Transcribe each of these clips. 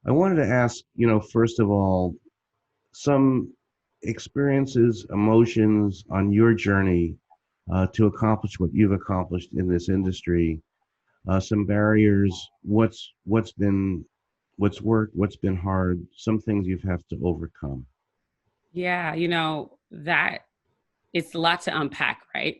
I wanted to ask, first of all, some experiences, emotions on your journey to accomplish what you've accomplished in this industry. Some barriers, what's worked, what's been hard, some things you've had to overcome. Yeah, that it's a lot to unpack, right?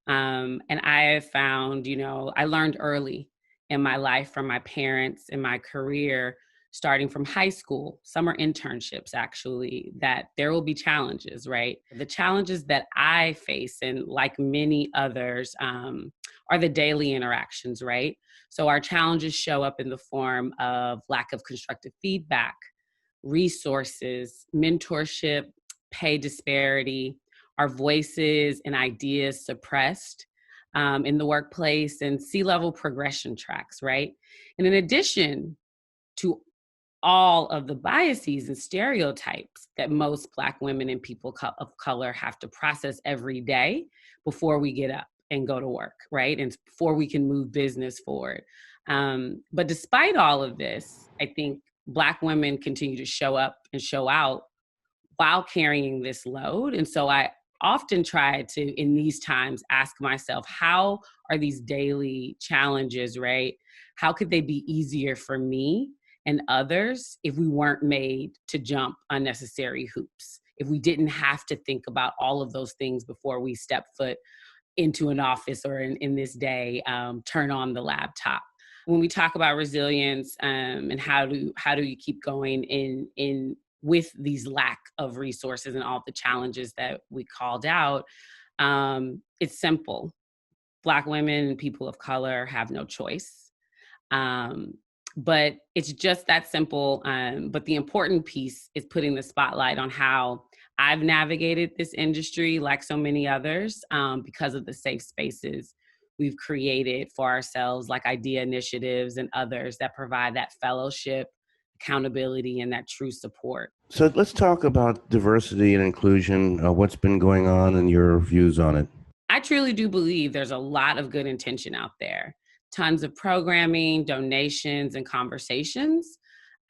And I have found, I learned early in my life from my parents and my career, starting from high school, summer internships, actually, that there will be challenges, right? The challenges that I face, and like many others, are the daily interactions, right? So our challenges show up in the form of lack of constructive feedback, resources, mentorship, pay disparity, our voices and ideas suppressed in the workplace, and C-level progression tracks, right? And in addition to all of the biases and stereotypes that most Black women and people of color have to process every day before we get up and go to work, right? And before we can move business forward. But despite all of this, I think Black women continue to show up and show out while carrying this load. And so I often try to, in these times, ask myself, how are these daily challenges, right? How could they be easier for me and others if we weren't made to jump unnecessary hoops? If we didn't have to think about all of those things before we step foot into an office, or in this day, turn on the laptop. When we talk about resilience, and how do you keep going in with these lack of resources and all the challenges that we called out, it's simple. Black women and people of color have no choice. Um, but it's just that simple. But the important piece is putting the spotlight on how I've navigated this industry, like so many others, because of the safe spaces we've created for ourselves, like Idea Initiatives and others that provide that fellowship, accountability, and that true support. So let's talk about diversity and inclusion, what's been going on and your views on it. I truly do believe there's a lot of good intention out there, tons of programming, donations, and conversations.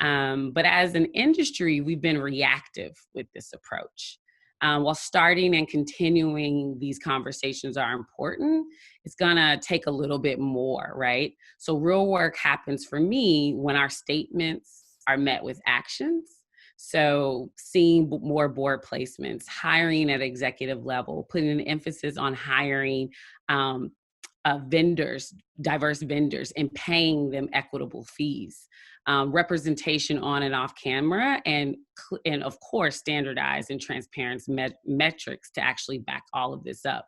But as an industry, we've been reactive with this approach. While starting and continuing these conversations are important, it's gonna take a little bit more, right? So, real work happens for me when our statements are met with actions. So, seeing more board placements, hiring at executive level, putting an emphasis on hiring um, vendors, diverse vendors, and paying them equitable fees, representation on and off camera, and of course, standardized and transparent metrics to actually back all of this up.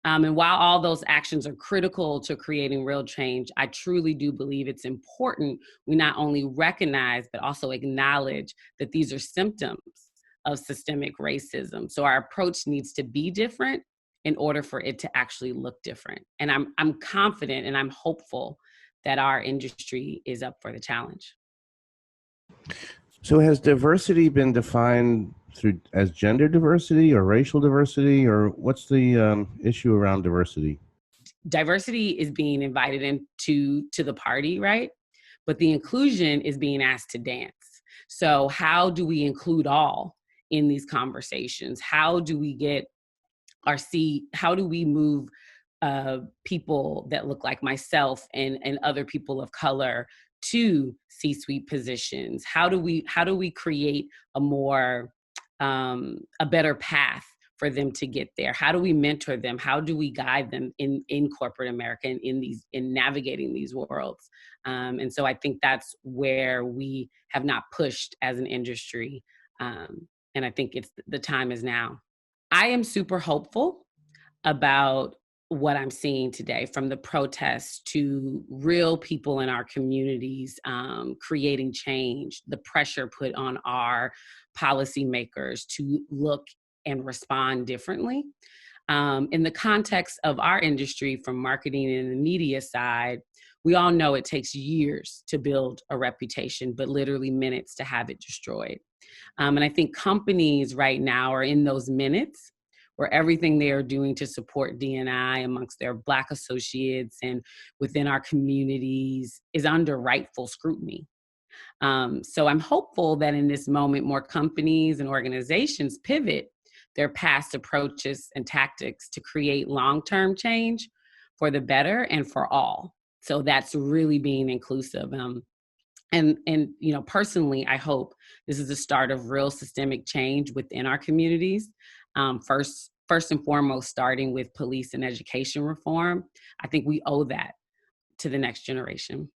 And while all those actions are critical to creating real change, I truly do believe it's important we not only recognize, but also acknowledge that these are symptoms of systemic racism. So our approach needs to be different in order for it to actually look different. And I'm confident and I'm hopeful that our industry is up for the challenge. So has diversity been defined through as gender diversity or racial diversity, or what's the issue around diversity? Diversity is being invited into the party, right? But the inclusion is being asked to dance. So how do we include all in these conversations? How do we get our seat? How do we move people that look like myself and other people of color to C-suite positions? How do we create a better path for them to get there? How do we mentor them? How do we guide them in corporate America and in navigating these worlds? And so I think that's where we have not pushed as an industry. And I think the time is now. I am super hopeful about what I'm seeing today, from the protests to real people in our communities creating change, the pressure put on our policymakers to look and respond differently. In the context of our industry, from marketing and the media side, we all know it takes years to build a reputation, but literally minutes to have it destroyed. And I think companies right now are in those minutes where everything they are doing to support D&I amongst their Black associates and within our communities is under rightful scrutiny. So I'm hopeful that in this moment, more companies and organizations pivot their past approaches and tactics to create long-term change for the better and for all. So that's really being inclusive. And personally, I hope this is the start of real systemic change within our communities. First and foremost, starting with police and education reform. I think we owe that to the next generation.